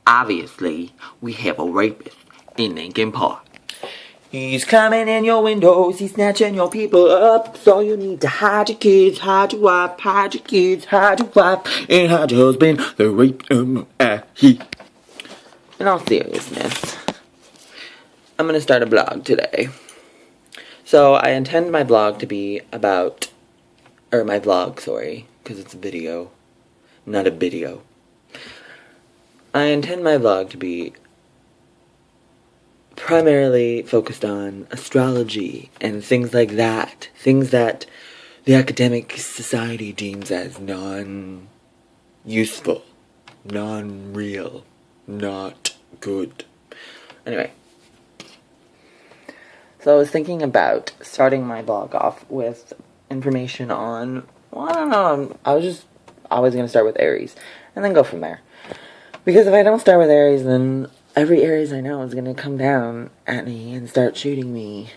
obviously, we have a rapist in Lincoln Park. He's climbing in your windows, he's snatching your people up. So you need to hide your kids, hide your wife, hide your kids, hide your wife, and hide your husband. The rape he. In all seriousness, I'm gonna start a blog today. So I intend my blog to be about, or my vlog, sorry, because it's a video, not a video. I intend my vlog to be primarily focused on astrology and things like that. Things that the academic society deems as non-useful, non-real, not good. Anyway. So I was thinking about starting my blog off with information on, well, I don't know, I was going to start with Aries, and then go from there. Because if I don't start with Aries, then every Aries I know is going to come down at me and start shooting me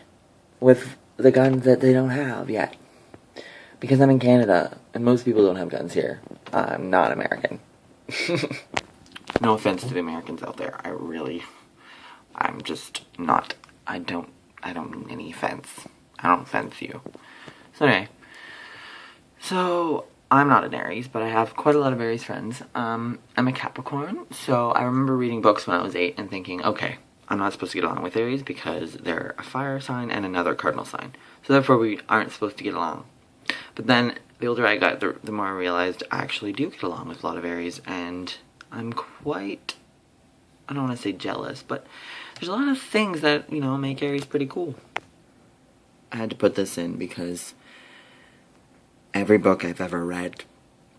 with the guns that they don't have yet. Because I'm in Canada, and most people don't have guns here. I'm not American. No offense to the Americans out there. I'm just not, I don't mean any offense. I don't offense you. So anyway, so I'm not an Aries, but I have quite a lot of Aries friends. I'm a Capricorn, so I remember reading books when I was 8 and thinking, okay, I'm not supposed to get along with Aries because they're a fire sign and another cardinal sign. So therefore we aren't supposed to get along. But then, the older I got, the more I realized I actually do get along with a lot of Aries, and I'm quite, I don't want to say jealous, but there's a lot of things that, make Aries pretty cool. I had to put this in because every book I've ever read,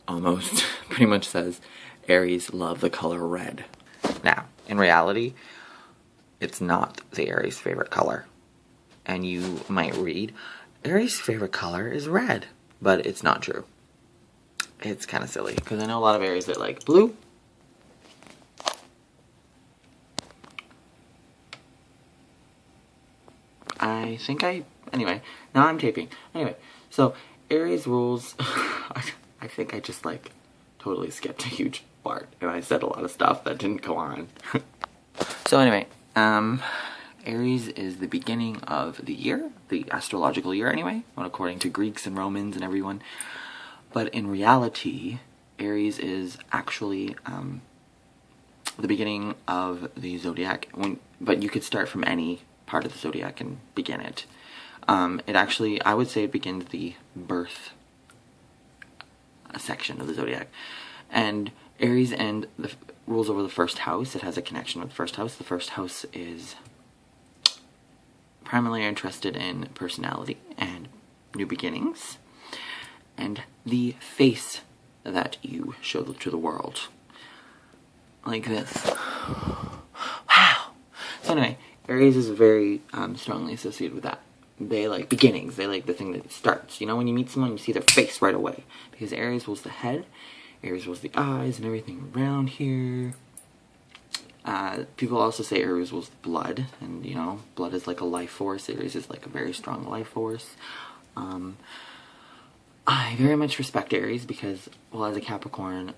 almost, pretty much says Aries love the color red. Now, in reality, it's not the Aries' favorite color. And you might read, Aries' favorite color is red. But it's not true. It's kind of silly, because I know a lot of Aries that like blue. Anyway, now I'm taping. Anyway, so Aries rules, I think I just totally skipped a huge part, and I said a lot of stuff that didn't go on. So anyway, Aries is the beginning of the year, the astrological year anyway, according to Greeks and Romans and everyone. But in reality, Aries is actually the beginning of the zodiac, but you could start from any part of the zodiac and begin it. It actually, I would say it begins the birth section of the zodiac. And Aries rules over the first house. It has a connection with the first house. The first house is primarily interested in personality and new beginnings and the face that you show to the world. Like this. Wow! So anyway, Aries is very strongly associated with that. They like beginnings. They like the thing that starts. When you meet someone, you see their face right away. Because Aries rules the head, Aries rules the eyes, and everything around here. People also say Aries rules the blood, and blood is like a life force. Aries is like a very strong life force. I very much respect Aries because, well, as a Capricorn,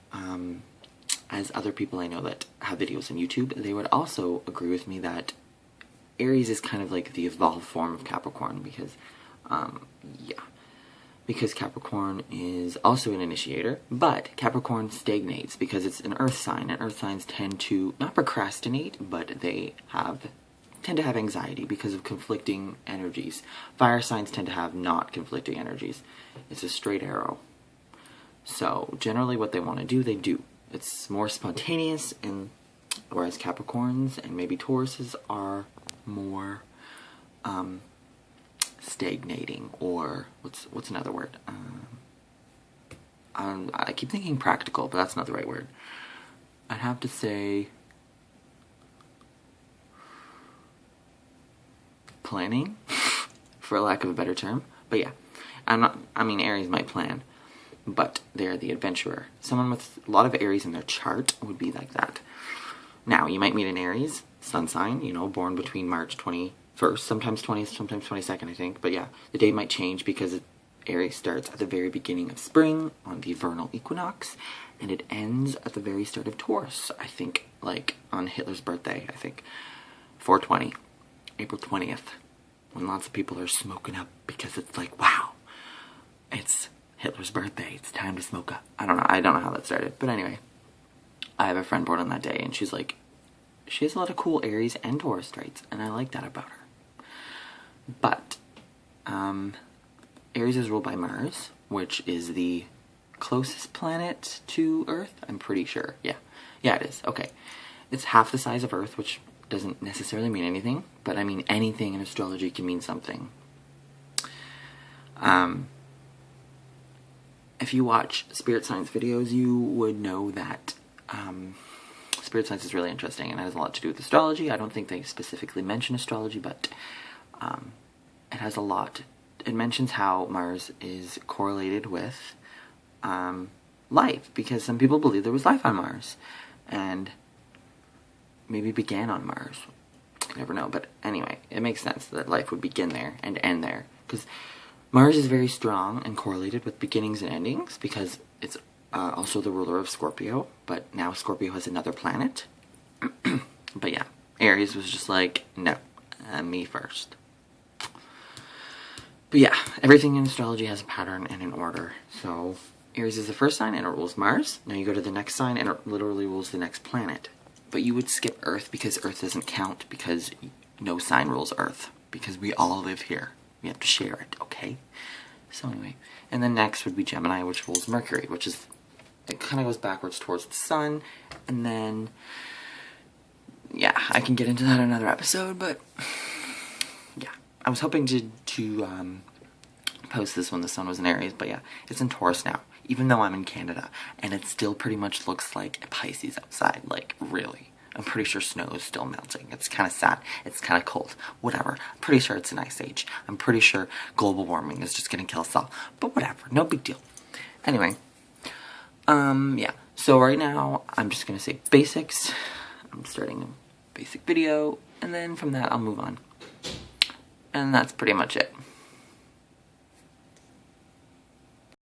as other people I know that have videos on YouTube, they would also agree with me that Aries is kind of like the evolved form of Capricorn because, because Capricorn is also an initiator, but Capricorn stagnates because it's an earth sign, and earth signs tend to not procrastinate, but they tend to have anxiety because of conflicting energies. Fire signs tend to have not conflicting energies. It's a straight arrow. So generally what they want to do, they do. It's more spontaneous, and whereas Capricorns and maybe Tauruses are more stagnating, or what's another word? I keep thinking practical, but that's not the right word. I'd have to say planning, for lack of a better term. But yeah, Aries might plan, but they're the adventurer. Someone with a lot of Aries in their chart would be like that. Now, you might meet an Aries sun sign, born between March 21st, sometimes 20th, sometimes 22nd, I think. But yeah, the date might change because Aries starts at the very beginning of spring on the vernal equinox, and it ends at the very start of Taurus, I think, like on Hitler's birthday, I think, 420, April 20th, when lots of people are smoking up because it's like, wow, it's Hitler's birthday, it's time to smoke up. I don't know how that started, but anyway, I have a friend born on that day, and she's like, she has a lot of cool Aries and Taurus traits, and I like that about her. But, Aries is ruled by Mars, which is the closest planet to Earth, I'm pretty sure. Yeah, it is. Okay. It's half the size of Earth, which doesn't necessarily mean anything, but I mean anything in astrology can mean something. If you watch spirit science videos, you would know that spirit science is really interesting, and it has a lot to do with astrology. I don't think they specifically mention astrology, but it has a lot. It mentions how Mars is correlated with life, because some people believe there was life on Mars, and maybe began on Mars. You never know, but anyway, it makes sense that life would begin there and end there, because Mars is very strong and correlated with beginnings and endings, because it's also the ruler of Scorpio, but now Scorpio has another planet. But yeah, Aries was just like, no, me first. But yeah, everything in astrology has a pattern and an order. So Aries is the first sign and it rules Mars. Now you go to the next sign and it literally rules the next planet. But you would skip Earth because Earth doesn't count, because no sign rules Earth, because we all live here. We have to share it, okay? So anyway, and then next would be Gemini, which rules Mercury, which is, it kind of goes backwards towards the sun. And then, yeah, I can get into that in another episode, but yeah, I was hoping to post this when the sun was in Aries, but yeah, it's in Taurus now, even though I'm in Canada, and it still pretty much looks like a Pisces outside, like, really. I'm pretty sure snow is still melting. It's kind of sad. It's kind of cold. Whatever. I'm pretty sure it's an ice age. I'm pretty sure global warming is just gonna kill us all. But whatever. No big deal. Anyway. Yeah. So right now, I'm just gonna say basics. I'm starting a basic video, and then from that, I'll move on. And that's pretty much it.